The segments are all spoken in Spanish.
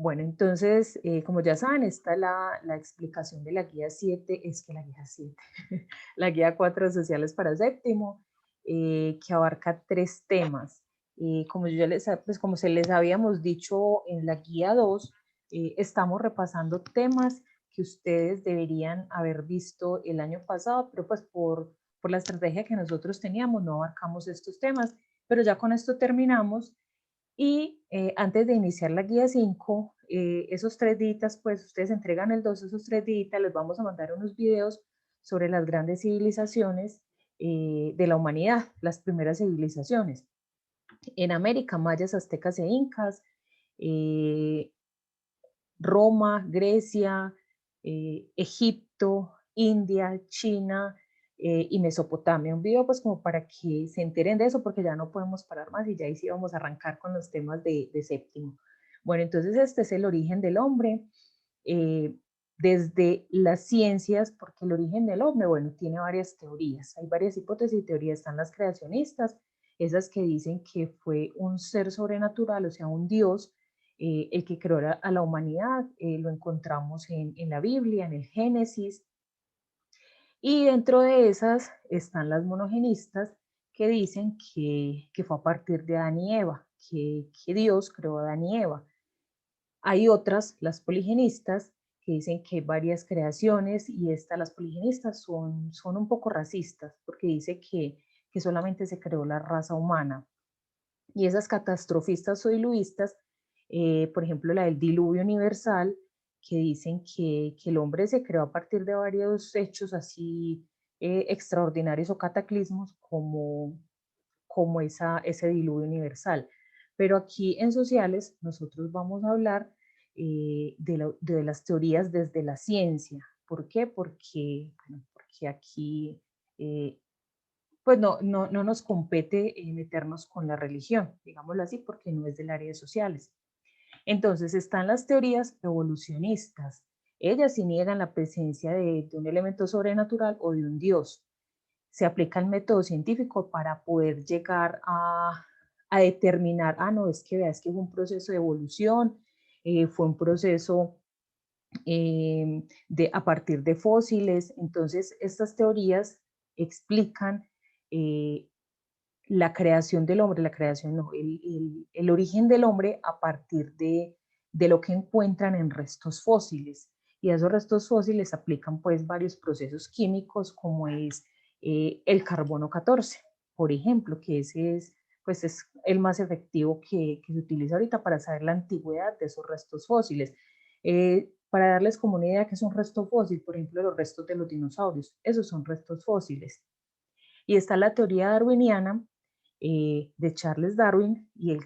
Bueno, entonces, como ya saben, está la explicación de la guía 7, es que la guía 7, la guía 4 sociales para séptimo, que abarca 3 temas. Como yo ya pues como se les habíamos dicho en la guía 2, estamos repasando temas que ustedes deberían haber visto el año pasado, pero pues por la estrategia que nosotros teníamos no abarcamos estos temas, pero ya con esto terminamos y antes de iniciar la guía 5, esos 3 días, pues ustedes entregan el 2, esos 3 días, les vamos a mandar unos videos sobre las grandes civilizaciones de la humanidad, las primeras civilizaciones. En América, mayas, aztecas e incas, eh, Roma, Grecia, Egipto, India, China y Mesopotamia. Un video pues como para que se enteren de eso porque ya no podemos parar más y ya ahí sí vamos a arrancar con los temas de séptimo. Bueno, entonces este es el origen del hombre. Eh, desde las ciencias, porque el origen del hombre, bueno, tiene varias teorías, hay varias hipótesis y teorías, están las creacionistas, esas que dicen que fue un ser sobrenatural, o sea, un dios, el que creó a la humanidad, lo encontramos en la Biblia, en el Génesis, y dentro de esas están las monogenistas que dicen que fue a partir de Adán y Eva, que Dios creó a Adán y Eva. Hay otras, las poligenistas, que dicen que hay varias creaciones y las poligenistas son un poco racistas porque dice que solamente se creó la raza humana. Y esas catastrofistas o diluvistas, por ejemplo, la del diluvio universal, que dicen que el hombre se creó a partir de varios hechos así extraordinarios o cataclismos como ese diluvio universal. Pero aquí en sociales nosotros vamos a hablar de las teorías desde la ciencia. ¿Por qué? Porque aquí pues no nos compete meternos con la religión, digámoslo así, porque no es del área de sociales. Entonces están las teorías evolucionistas. Ellas sí niegan la presencia de un elemento sobrenatural o de un dios. Se aplica el método científico para poder llegar a determinar, no, es que veas que fue un proceso de evolución, fue un proceso a partir de fósiles. Entonces, estas teorías explican eh, la creación del hombre, la creación no, el origen del hombre a partir de lo que encuentran en restos fósiles. Y a esos restos fósiles aplican pues varios procesos químicos como es el carbono 14, por ejemplo, que ese pues es el más efectivo que se utiliza ahorita para saber la antigüedad de esos restos fósiles. Para darles como una idea que es un resto fósil, por ejemplo, los restos de los dinosaurios, esos son restos fósiles. Y está la teoría darwiniana de Charles Darwin, y él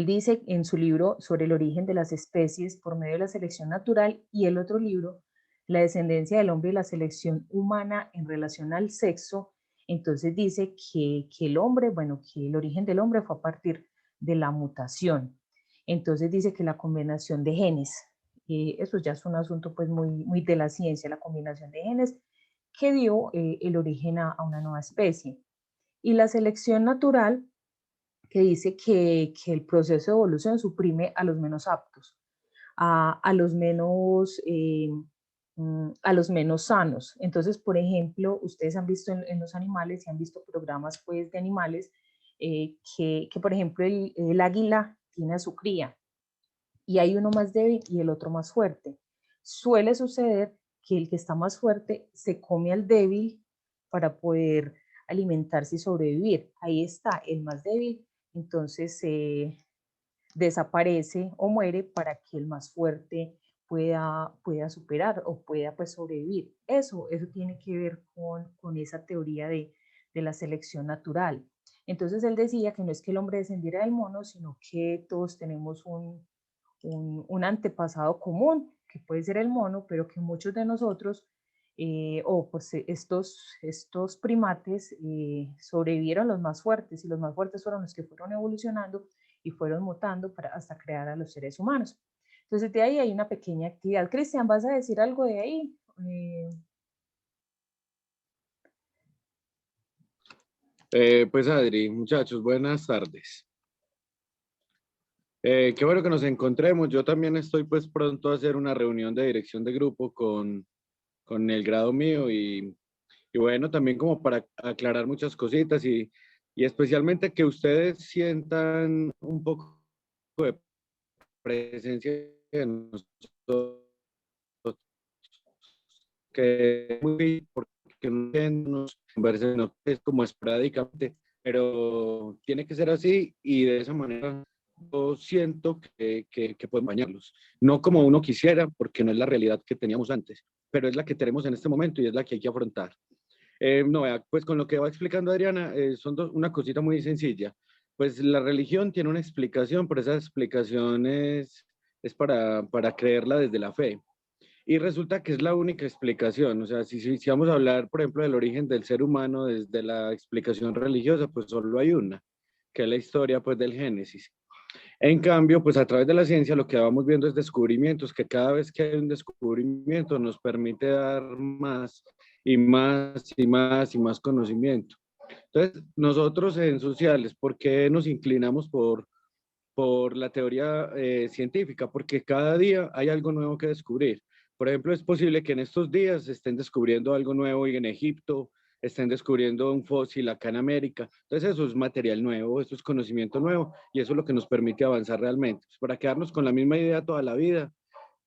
dice en su libro sobre el origen de las especies por medio de la selección natural, y el otro libro, La descendencia del hombre y la selección humana en relación al sexo, entonces dice que el hombre, bueno, que el origen del hombre fue a partir de la mutación. Entonces dice que la combinación de genes, eso ya es un asunto pues muy de la ciencia, la combinación de genes que dio el origen a una nueva especie. Y la selección natural, que dice que el proceso de evolución suprime a los menos aptos, a los menos, a los menos sanos. Entonces, por ejemplo, ustedes han visto en los animales y han visto programas pues, de animales que, por ejemplo, el águila tiene a su cría y hay uno más débil y el otro más fuerte. Suele suceder que el que está más fuerte se come al débil para poder alimentarse y sobrevivir. Ahí está el más débil, entonces desaparece o muere para que el más fuerte pueda superar o pueda pues sobrevivir. Eso tiene que ver con esa teoría de la selección natural. Entonces él decía que no es que el hombre descendiera del mono, sino que todos tenemos un antepasado común, que puede ser el mono, pero que muchos de nosotros, o pues estos primates, sobrevivieron los más fuertes, y los más fuertes fueron los que fueron evolucionando y fueron mutando hasta crear a los seres humanos. Entonces de ahí hay una pequeña actividad. Cristian, ¿vas a decir algo de ahí? Pues Adri, muchachos, buenas tardes. Qué bueno que nos encontremos. Yo también estoy pues pronto a hacer una reunión de dirección de grupo con el grado mío y bueno, también como para aclarar muchas cositas y especialmente que ustedes sientan un poco de presencia de nosotros, que muy porque no nos conversen, no es como esporádicamente, pero tiene que ser así y de esa manera yo siento que podemos bañarlos. No como uno quisiera, porque no es la realidad que teníamos antes, pero es la que tenemos en este momento y es la que hay que afrontar. No, vea, pues con lo que va explicando Adriana, son una cosita muy sencilla. Pues la religión tiene una explicación, pero esa explicación es para creerla desde la fe. Y resulta que es la única explicación. O sea, si vamos a hablar, por ejemplo, del origen del ser humano desde la explicación religiosa, pues solo hay una, que es la historia pues del Génesis. En cambio, pues a través de la ciencia lo que vamos viendo es descubrimientos, que cada vez que hay un descubrimiento nos permite dar más y más y más y más conocimiento. Entonces, nosotros en sociales, ¿por qué nos inclinamos por la teoría científica? Porque cada día hay algo nuevo que descubrir. Por ejemplo, es posible que en estos días estén descubriendo algo nuevo en Egipto, estén descubriendo un fósil acá en América. Entonces eso es material nuevo, eso es conocimiento nuevo y eso es lo que nos permite avanzar realmente. Pues para quedarnos con la misma idea toda la vida,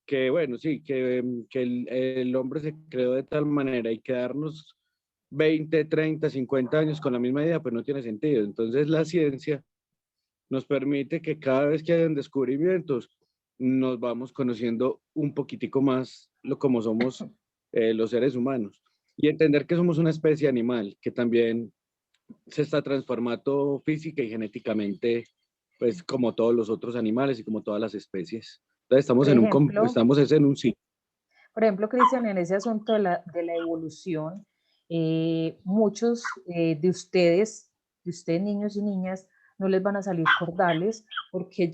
que bueno, sí, que el hombre se creó de tal manera y quedarnos 20, 30, 50 años con la misma idea, pues no tiene sentido. Entonces la ciencia nos permite que cada vez que hayan descubrimientos, nos vamos conociendo un poquitico más lo como somos los seres humanos y entender que somos una especie animal que también se está transformando física y genéticamente, pues como todos los otros animales y como todas las especies. Entonces Por ejemplo, estamos en un ciclo. Por ejemplo, Cristian, en ese asunto de la evolución, muchos de ustedes niños y niñas, no les van a salir cordales porque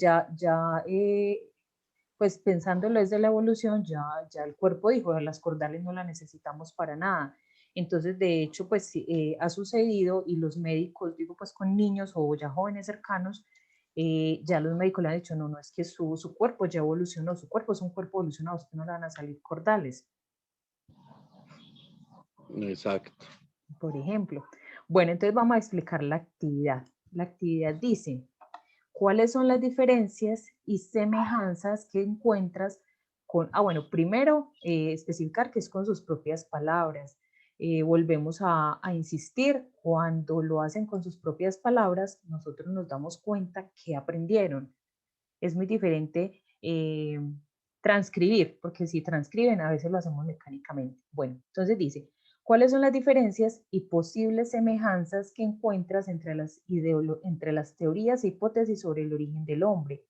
pues pensándolo desde la evolución, ya el cuerpo dijo, las cordales no las necesitamos para nada. Entonces, de hecho, pues ha sucedido y los médicos, digo, pues con niños o ya jóvenes cercanos, ya los médicos le han dicho, no, no, es que su cuerpo ya evolucionó, su cuerpo es un cuerpo evolucionado, a usted no le van a salir cordales, Exacto. por ejemplo. Bueno, entonces vamos a explicar la actividad. La actividad dice, ¿cuáles son las diferencias y semejanzas que encuentras con, bueno, primero especificar que es con sus propias palabras. Volvemos a insistir, cuando lo hacen con sus propias palabras, nosotros nos damos cuenta que aprendieron. Es muy diferente transcribir, porque si transcriben a veces lo hacemos mecánicamente. Bueno, entonces dice, ¿cuáles son las diferencias y posibles semejanzas que encuentras entre las teorías e hipótesis sobre el origen del hombre?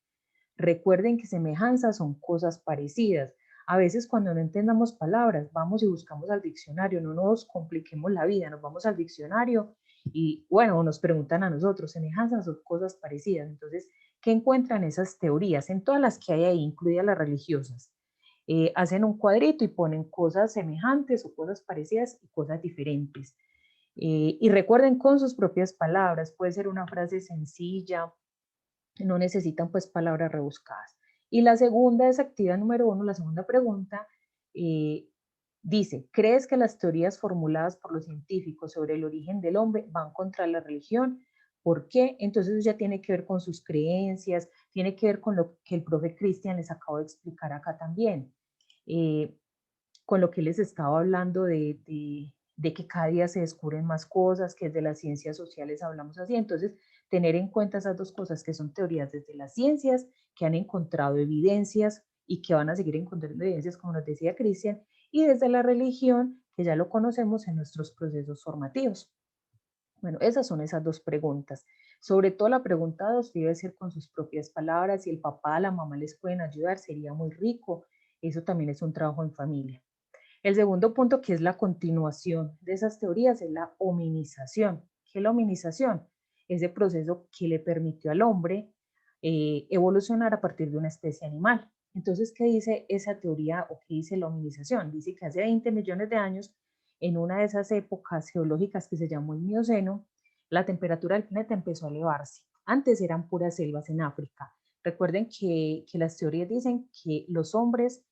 Recuerden que semejanzas son cosas parecidas. A veces cuando no entendamos palabras, vamos y buscamos al diccionario, no nos compliquemos la vida, nos vamos al diccionario y bueno, nos preguntan a nosotros, semejanzas son cosas parecidas. Entonces, ¿qué encuentran esas teorías? En todas las que hay ahí, incluidas las religiosas. Hacen un cuadrito y ponen cosas semejantes o cosas parecidas y cosas diferentes. Y recuerden con sus propias palabras, puede ser una frase sencilla, no necesitan pues palabras rebuscadas. Y la segunda es actividad número 1, la segunda pregunta, eh, dice, ¿crees que las teorías formuladas por los científicos sobre el origen del hombre van contra la religión? ¿Por qué? Entonces ya tiene que ver con sus creencias, tiene que ver con lo que el profe Cristian les acabo de explicar acá también. Eh, con lo que les estaba hablando de que cada día se descubren más cosas, que desde las ciencias sociales hablamos así. Entonces, tener en cuenta esas dos cosas que son teorías desde las ciencias, que han encontrado evidencias y que van a seguir encontrando evidencias, como nos decía Cristian, y desde la religión, que ya lo conocemos en nuestros procesos formativos. Bueno, esas son esas dos preguntas. Sobre todo la pregunta 2 debe ser con sus propias palabras. Si el papá, la mamá les pueden ayudar, sería muy rico. Eso también es un trabajo en familia. El segundo punto, que es la continuación de esas teorías, es la hominización. ¿Qué es la hominización? Ese proceso que le permitió al hombre evolucionar a partir de una especie animal. Entonces, ¿qué dice esa teoría o qué dice la hominización? Dice que hace 20 millones de años, en una de esas épocas geológicas que se llamó el Mioceno, la temperatura del planeta empezó a elevarse. Antes eran puras selvas en África, Recuerden que las teorías dicen que los hombres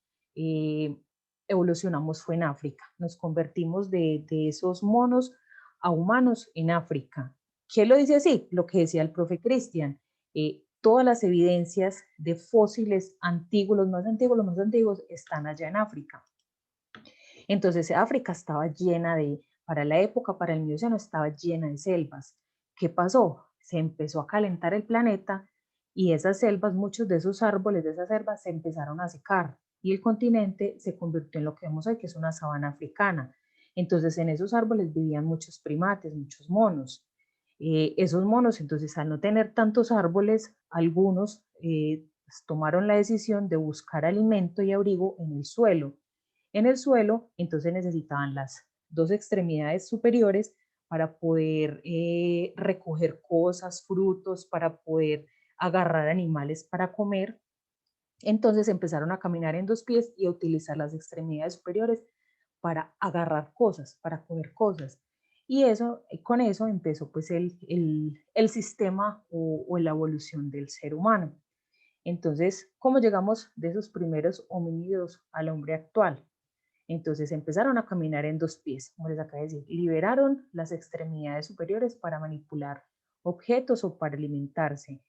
evolucionamos fue en África, nos convertimos de esos monos a humanos en África. ¿Qué lo dice así? Lo que decía el profe Cristian, todas las evidencias de fósiles antiguos, los más antiguos, están allá en África. Entonces África estaba llena para la época, para el Mioceno, estaba llena de selvas. ¿Qué pasó? Se empezó a calentar el planeta y esas selvas, muchos de esos árboles, de esas selvas, se empezaron a secar y el continente se convirtió en lo que vemos hoy, que es una sabana africana. Entonces en esos árboles vivían muchos primates, muchos monos. Esos monos, entonces al no tener tantos árboles, algunos tomaron la decisión de buscar alimento y abrigo en el suelo. En el suelo, entonces necesitaban las dos extremidades superiores para poder recoger cosas, frutos, para poder agarrar animales para comer. Entonces empezaron a caminar en dos pies y a utilizar las extremidades superiores para agarrar cosas, para coger cosas. Y eso, con eso empezó pues el sistema o la evolución del ser humano. Entonces, ¿cómo llegamos de esos primeros homínidos al hombre actual? Entonces empezaron a caminar en dos pies, como les acabo de decir, liberaron las extremidades superiores para manipular objetos o para alimentarse.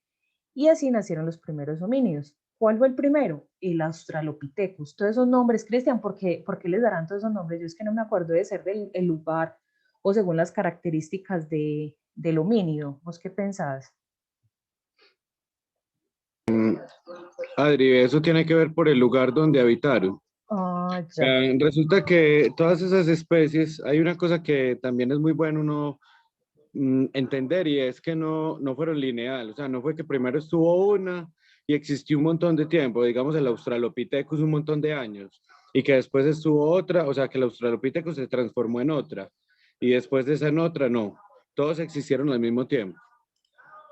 Y así nacieron los primeros homínidos. ¿Cuál fue el primero? El Australopithecus. Todos esos nombres, Cristian, ¿por qué les darán todos esos nombres? Yo es que no me acuerdo de ser del lugar o según las características del homínido. ¿Vos qué pensás? Adri, eso tiene que ver por el lugar donde habitaron. Ah, ya. Resulta que todas esas especies, hay una cosa que también es muy bueno uno entender y es que no fueron lineal, o sea, no fue que primero estuvo una y existió un montón de tiempo, digamos el Australopithecus un montón de años y que después estuvo otra, o sea, que el Australopithecus se transformó en otra y después de esa en otra, no, todos existieron al mismo tiempo.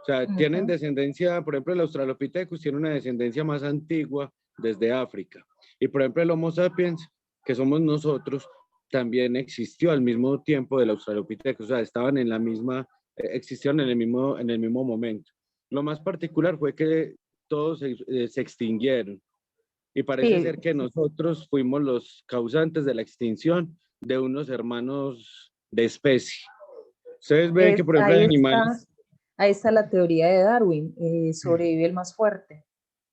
O sea, tienen Ujú. descendencia, por ejemplo, el Australopithecus tiene una descendencia más antigua desde África. Y por ejemplo, el Homo sapiens, que somos nosotros, también existió al mismo tiempo del Australopithecus. O sea, estaban en la misma, existieron en el mismo momento. Lo más particular fue que todos se extinguieron. Y parece Sí, ser que nosotros fuimos los causantes de la extinción de unos hermanos de especie. Ustedes ven que, por ejemplo, hay animales. ahí está la teoría de Darwin, sobrevive el más fuerte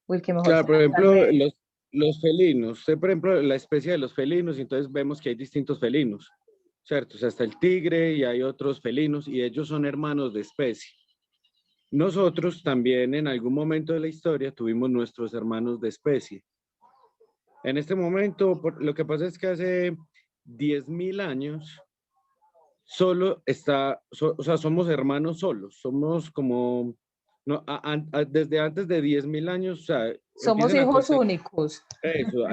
o el que mejor se Claro, por adapta al ejemplo, medio. los felinos, usted, por ejemplo, la especie de los felinos, entonces vemos que hay distintos felinos, ¿cierto? O sea, está el tigre y hay otros felinos y ellos son hermanos de especie. Nosotros también en algún momento de la historia tuvimos nuestros hermanos de especie. En este momento, lo que pasa es que hace 10.000 años solo o sea, somos hermanos solos, somos como, no, desde antes de 10.000 años, o sea, Somos empiecen a hijos contar. únicos. Eso,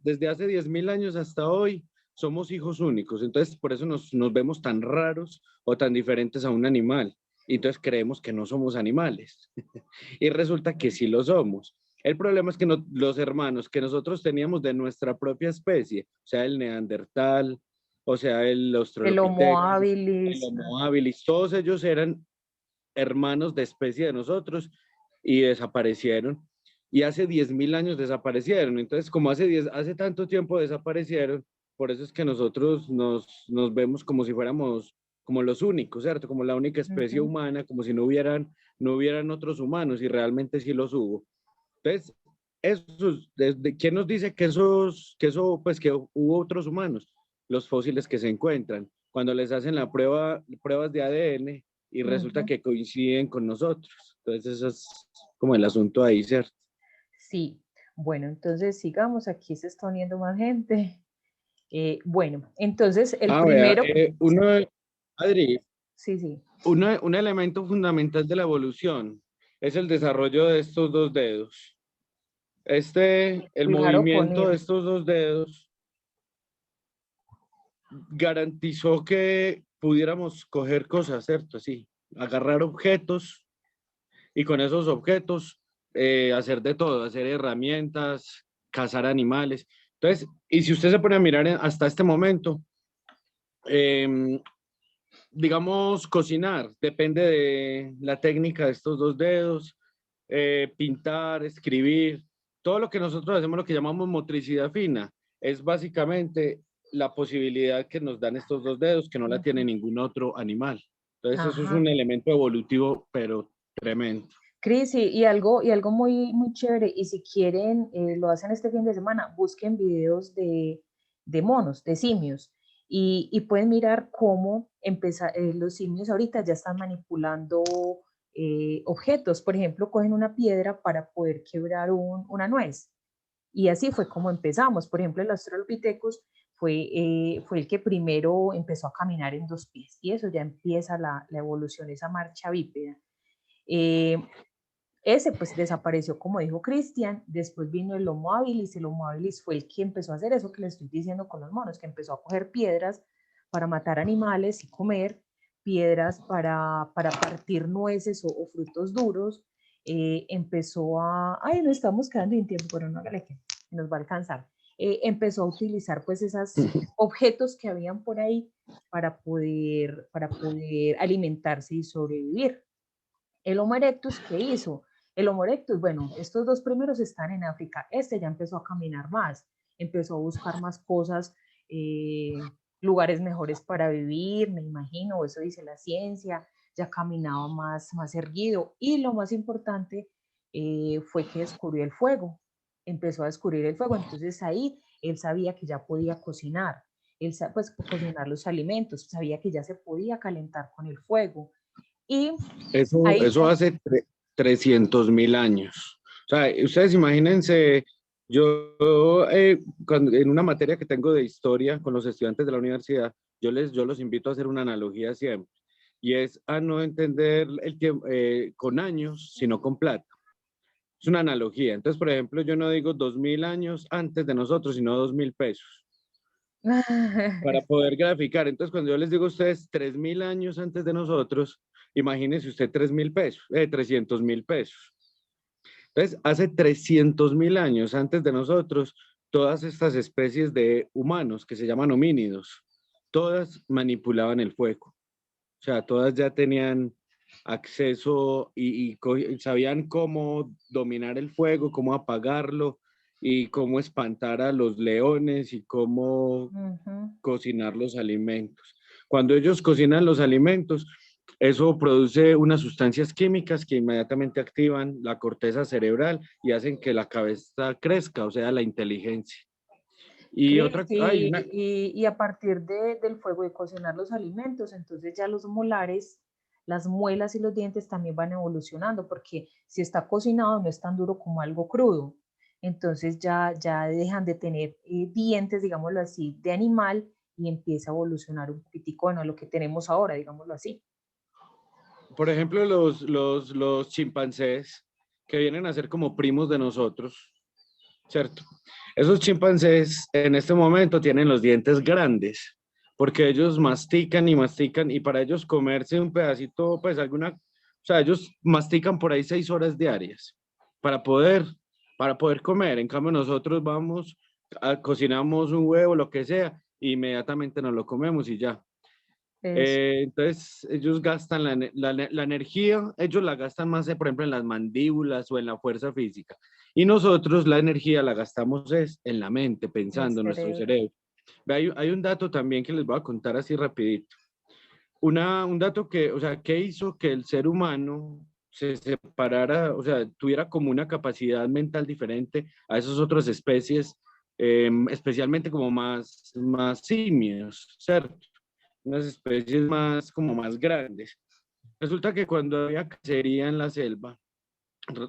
desde hace 10.000 años hasta hoy somos hijos únicos, entonces por eso nos vemos tan raros o tan diferentes a un animal, y entonces creemos que no somos animales, y resulta que sí lo somos. El problema es que los hermanos que nosotros teníamos de nuestra propia especie, o sea, el neandertal, o sea, el El Homo australopithecus, el habilis. homo habilis, todos ellos eran hermanos de especie de nosotros y desaparecieron. Y hace 10.000 años desaparecieron. Entonces, como hace tanto tiempo desaparecieron, por eso es que nosotros nos vemos como si fuéramos como los únicos, ¿cierto? Como la única especie Ujú. humana, como si no hubieran otros humanos y realmente sí los hubo. Entonces, ¿quién nos dice pues que hubo otros humanos? Los fósiles que se encuentran. Cuando les hacen pruebas de ADN, y resulta Ujú. que coinciden con nosotros. Entonces, eso es como el asunto ahí, ¿cierto? Sí, bueno, entonces sigamos, aquí se está uniendo más gente. Bueno, entonces el Vea, primero, Adri, sí, sí, un elemento fundamental de la evolución es el desarrollo de estos dos dedos. El claro, movimiento de poner, estos dos dedos garantizó que pudiéramos coger cosas, ¿cierto? Sí, agarrar objetos y con esos objetos hacer de todo, hacer herramientas, cazar animales. Entonces, y si usted se pone a mirar hasta este momento, eh, digamos, cocinar, depende de la técnica de estos dos dedos, pintar, escribir, todo lo que nosotros hacemos, lo que llamamos motricidad fina, es básicamente la posibilidad que nos dan estos dos dedos que no la tiene Ujú. ningún otro animal. Entonces eso es Ajá. un elemento evolutivo, pero tremendo. Cris, y algo muy, muy chévere, y si quieren, lo hacen este fin de semana, busquen videos de monos, de simios, y pueden mirar cómo los simios ahorita ya están manipulando objetos. Por ejemplo, cogen una piedra para poder quebrar una nuez. Y así fue como empezamos. Por ejemplo, el Australopithecus fue el que primero empezó a caminar en dos pies, y eso ya empieza la evolución, esa marcha bípeda. Eh, Ese pues desapareció, como dijo Cristian. Después vino el Homo habilis. El Homo habilis fue el que empezó a hacer eso que les estoy diciendo con los monos, que empezó a coger piedras para matar animales y comer, piedras para partir nueces o frutos duros. Empezó a, ay, no estamos quedando en tiempo, pero no, hágale que nos va a alcanzar. Empezó a utilizar pues esos objetos que habían por ahí para poder alimentarse y sobrevivir. El Homo erectus, ¿qué hizo? El Homo erectus, bueno, estos dos primeros están en África. Este ya empezó a caminar más, empezó a buscar más cosas, lugares mejores para vivir, me imagino, eso dice la ciencia. Ya caminaba más erguido. Y lo más importante fue que descubrió el fuego. Empezó a descubrir el fuego. Entonces ahí él sabía que ya podía cocinar. Él pues cocinar los alimentos, sabía que ya se podía calentar con el fuego. Y Eso, ahí eso fue. hace 300.000 años. O sea, ustedes imagínense, yo en una materia que tengo de historia con los estudiantes de la universidad, yo los invito a hacer una analogía siempre, y es a no entender el tiempo con años, sino con plata. Es una analogía. Entonces, por ejemplo, yo no digo 2.000 años antes de nosotros, sino 2.000 pesos, para poder graficar. Entonces, cuando yo les digo a ustedes 3.000 años antes de nosotros, imagínense usted 3.000 pesos, 300.000 pesos. Entonces, hace 300.000 años antes de nosotros, todas estas especies de humanos que se llaman homínidos, todas manipulaban el fuego. O sea, todas ya tenían acceso y sabían cómo dominar el fuego, cómo apagarlo y cómo espantar a los leones y cómo Ujú. cocinar los alimentos. Cuando ellos cocinan los alimentos, eso produce unas sustancias químicas que inmediatamente activan la corteza cerebral y hacen que la cabeza crezca, o sea, la inteligencia. Y Cris, otra, hay una, y a partir del fuego de cocinar los alimentos, entonces ya los molares, las muelas y los dientes también van evolucionando, porque si está cocinado no es tan duro como algo crudo. Entonces ya dejan de tener dientes, digámoslo así, de animal, y empieza a evolucionar un poquitico, bueno, lo que tenemos ahora, digámoslo así. por ejemplo, los chimpancés que vienen a ser como primos de nosotros, ¿cierto? Esos chimpancés en este momento tienen los dientes grandes porque ellos mastican y mastican y para ellos comerse un pedacito, pues alguna, o sea, ellos mastican por ahí 6 horas diarias para poder, para poder comer. En cambio, nosotros vamos, cocinamos un huevo, lo que sea, e inmediatamente nos lo comemos y ya. Eso. Entonces, ellos gastan la energía, ellos la gastan más, por ejemplo, en las mandíbulas o en la fuerza física. Y nosotros la energía la gastamos es en la mente, En el pensando en nuestro cerebro. cerebro. Hay un dato también que les voy a contar así rapidito. Un dato que, o sea, que hizo que el ser humano se separara, o sea, tuviera como una capacidad mental diferente a esas otras especies, especialmente como más simios, ¿cierto? Unas especies más como más grandes. Resulta que cuando había cacería en la selva,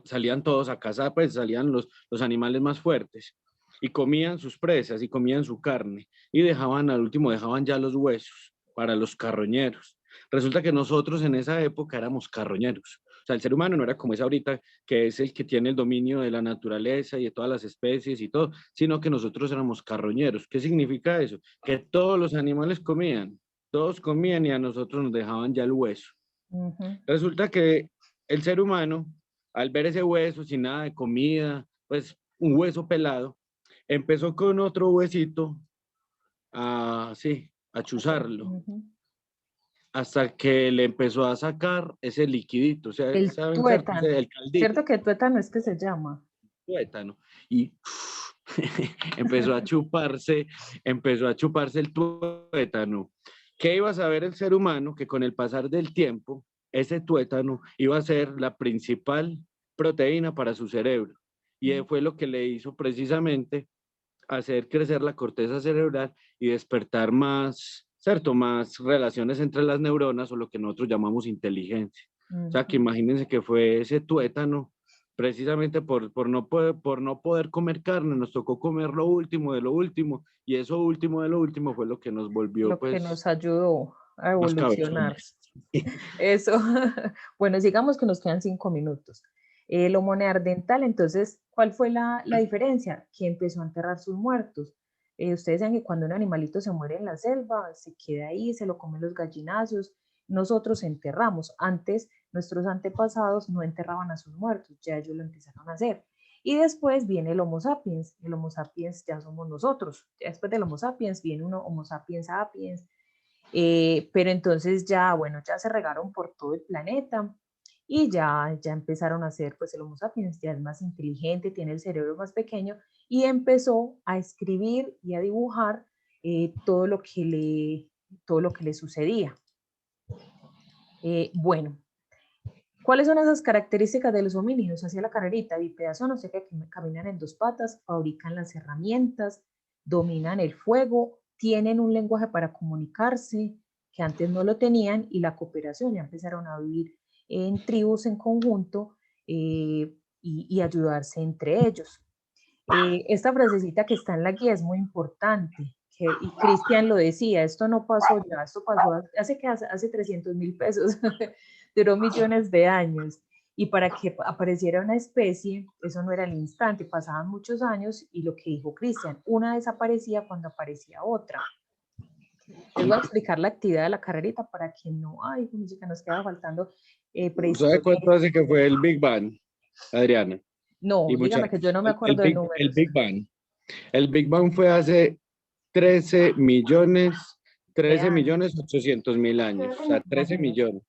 salían todos a cazar, pues salían los animales más fuertes y comían sus presas y comían su carne y dejaban al último, dejaban ya los huesos para los carroñeros. Resulta que nosotros en esa época éramos carroñeros. O sea, el ser humano no era como es ahorita, que es el que tiene el dominio de la naturaleza y de todas las especies y todo, sino que nosotros éramos carroñeros. ¿Qué significa eso? Que todos los animales comían, todos comían y a nosotros nos dejaban ya el hueso. Ujú. Resulta que el ser humano, al ver ese hueso sin nada de comida, pues un hueso pelado, empezó con otro huesito a, sí, a chuzarlo, Ujú. hasta que le empezó a sacar ese liquidito, o sea, El ¿saben? ¿Cierto? tuétano. El caldito, ¿Cierto que tuétano es que se llama? tuétano. Y empezó a chuparse, empezó a chuparse el tuétano. ¿Qué iba a saber el ser humano? Que con el pasar del tiempo, ese tuétano iba a ser la principal proteína para su cerebro. Y fue lo que le hizo precisamente hacer crecer la corteza cerebral y despertar más, ¿cierto? Más relaciones entre las neuronas o lo que nosotros llamamos inteligencia. O sea, que imagínense que fue ese tuétano, precisamente por no poder comer carne, nos tocó comer lo último de lo último, y eso último de lo último fue lo que nos volvió, Lo que pues, nos ayudó a más evolucionar. cabezones. Eso. Bueno, digamos que nos quedan 5 minutos. El Homo neandertal, entonces, ¿cuál fue la diferencia? Que empezó a enterrar sus muertos. Ustedes saben que cuando un animalito se muere en la selva, se queda ahí, se lo comen los gallinazos. Nosotros enterramos. Antes, nuestros antepasados no enterraban a sus muertos, ya ellos lo empezaron a hacer. Y después viene el Homo sapiens. El Homo sapiens ya somos nosotros. Ya después del Homo sapiens viene uno Homo sapiens sapiens, pero entonces ya, bueno, ya se regaron por todo el planeta y ya empezaron a hacer, pues el Homo sapiens ya es más inteligente, tiene el cerebro más pequeño y empezó a escribir y a dibujar todo lo que le sucedía. Bueno, ¿cuáles son esas características de los homínidos? Hacia la carrerita, bipedazón, o sea que caminan en 2 patas, fabrican las herramientas, dominan el fuego, tienen un lenguaje para comunicarse, que antes no lo tenían, y la cooperación, ya empezaron a vivir en tribus en conjunto y ayudarse entre ellos. Esta frasecita que está en la guía es muy importante, y Cristian lo decía, esto no pasó ya, esto pasó hace 300.000 pesos, duró millones de años, y para que apareciera una especie, eso no era el instante, pasaban muchos años, y lo que dijo Cristian, una desaparecía cuando aparecía otra. Les voy a explicar la actividad de la carrerita para que no, ay, música, nos queda faltando ¿Sabe prehistoria. cuánto hace que fue el Big Bang, Adriana? No, Y dígame que yo muchachos, no me acuerdo de El números. Big Bang. El Big Bang fue hace 13 millones, De 13 años. millones 800 mil años, o sea, 13 Imagínense. millones.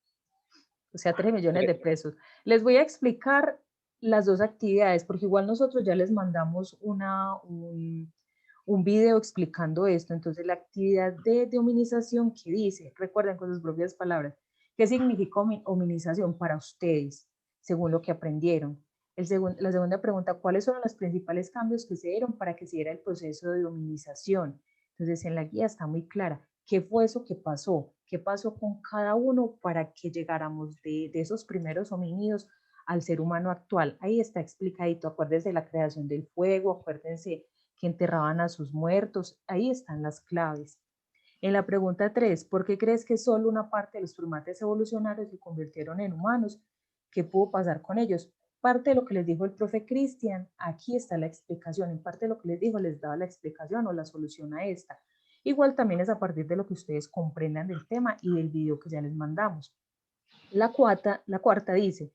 O sea, 13 millones de pesos. Les voy a explicar las dos actividades, porque igual nosotros ya les mandamos un video explicando esto. Entonces, la actividad de hominización, ¿qué dice? Recuerden con sus propias palabras. ¿Qué significa hominización para ustedes, según lo que aprendieron? La segunda pregunta, ¿cuáles fueron los principales cambios que se dieron para que se diera el proceso de hominización? Entonces, en la guía está muy clara. ¿Qué fue eso que pasó? ¿Qué pasó con cada uno para que llegáramos de esos primeros homínidos al ser humano actual? Ahí está explicadito. Acuérdense de la creación del fuego, acuérdense que enterraban a sus muertos. Ahí están las claves. En la pregunta 3, ¿por qué crees que solo una parte de los primates evolucionarios se convirtieron en humanos? ¿Qué pudo pasar con ellos? Parte de lo que les dijo el profe Cristian, aquí está la explicación. En parte de lo que les dijo, les daba la explicación o la solución a esta. Igual también es a partir de lo que ustedes comprendan del tema y del video que ya les mandamos. La cuarta dice,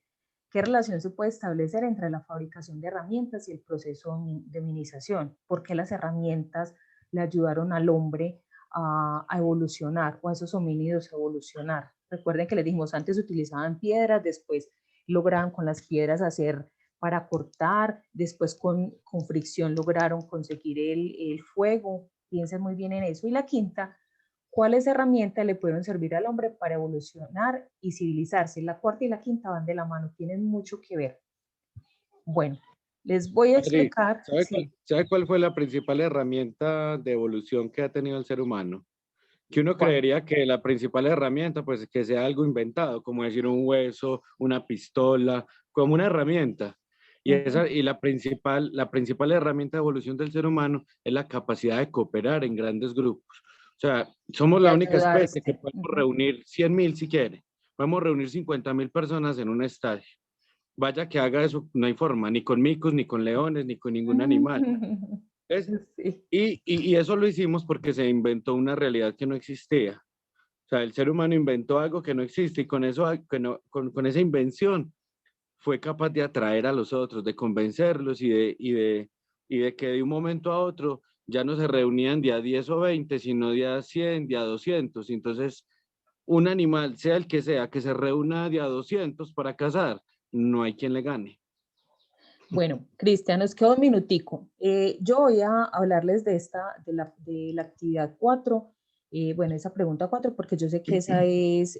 ¿qué relación se puede establecer entre la fabricación de herramientas y el proceso de hominización? ¿Por qué las herramientas le ayudaron al hombre a evolucionar o a esos homínidos a evolucionar? Recuerden que les dijimos, antes utilizaban piedras, después lograron con las piedras hacer para cortar, después con fricción lograron conseguir el fuego. Piensen muy bien en eso. Y la quinta, ¿cuáles herramientas le pueden servir al hombre para evolucionar y civilizarse? La cuarta y la quinta van de la mano, tienen mucho que ver. Bueno, les voy a Adri, explicar, sí. ¿sabe cuál fue la principal herramienta de evolución que ha tenido el ser humano? Que uno ¿Cuál? creería que la principal herramienta, pues, que sea algo inventado, como decir un hueso, una pistola, como una herramienta. Y la principal herramienta de evolución del ser humano es la capacidad de cooperar en grandes grupos. O sea, somos Y la única especie que ayudarse. podemos reunir 100.000 si quiere. Podemos reunir 50.000 personas en un estadio. Vaya que haga eso, no hay forma, ni con micos, ni con leones, ni con ningún animal. ¿Ves? Sí. Y eso lo hicimos porque se inventó una realidad que no existía. O sea, el ser humano inventó algo que no existe y con eso, con esa invención fue capaz de atraer a los otros, de convencerlos y de que de un momento a otro ya no se reunían día 10 o 20, sino día 100, día 200. Entonces, un animal, sea el que sea, que se reúna de a 200 para cazar, no hay quien le gane. Bueno, Cristian, nos queda un minutico. Yo voy a hablarles de de la actividad 4. Bueno, esa pregunta 4, porque yo sé que esa es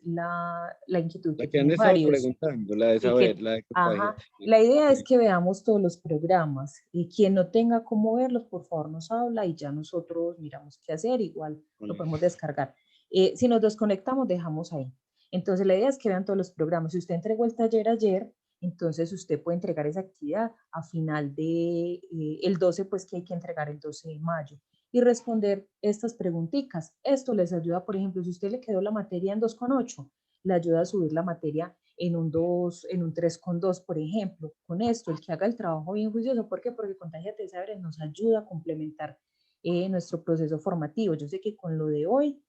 la inquietud La que que han tienen estado varios. preguntando, la de Y saber, que, la de ajá, contagiar. Sí, la idea es sí, que veamos todos los programas y quien no tenga cómo verlos, por favor nos habla y ya nosotros miramos qué hacer, igual lo podemos descargar. Si nos desconectamos, dejamos ahí. Entonces la idea es que vean todos los programas. Si usted entregó el taller ayer, entonces usted puede entregar esa actividad a final de el 12, pues que hay que entregar el 12 de mayo y responder estas preguntitas. Esto les ayuda, por ejemplo, si usted le quedó la materia en 2,8, le ayuda a subir la materia en un 2, en un 3,2, por ejemplo. Con esto, el que haga el trabajo bien juicioso, ¿por qué? Porque Contágiate de Saberes nos ayuda a complementar nuestro proceso formativo. Yo sé que con lo de hoy,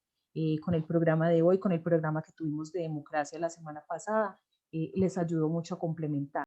con el programa de hoy, con el programa que tuvimos de democracia la semana pasada, les ayudó mucho a complementar.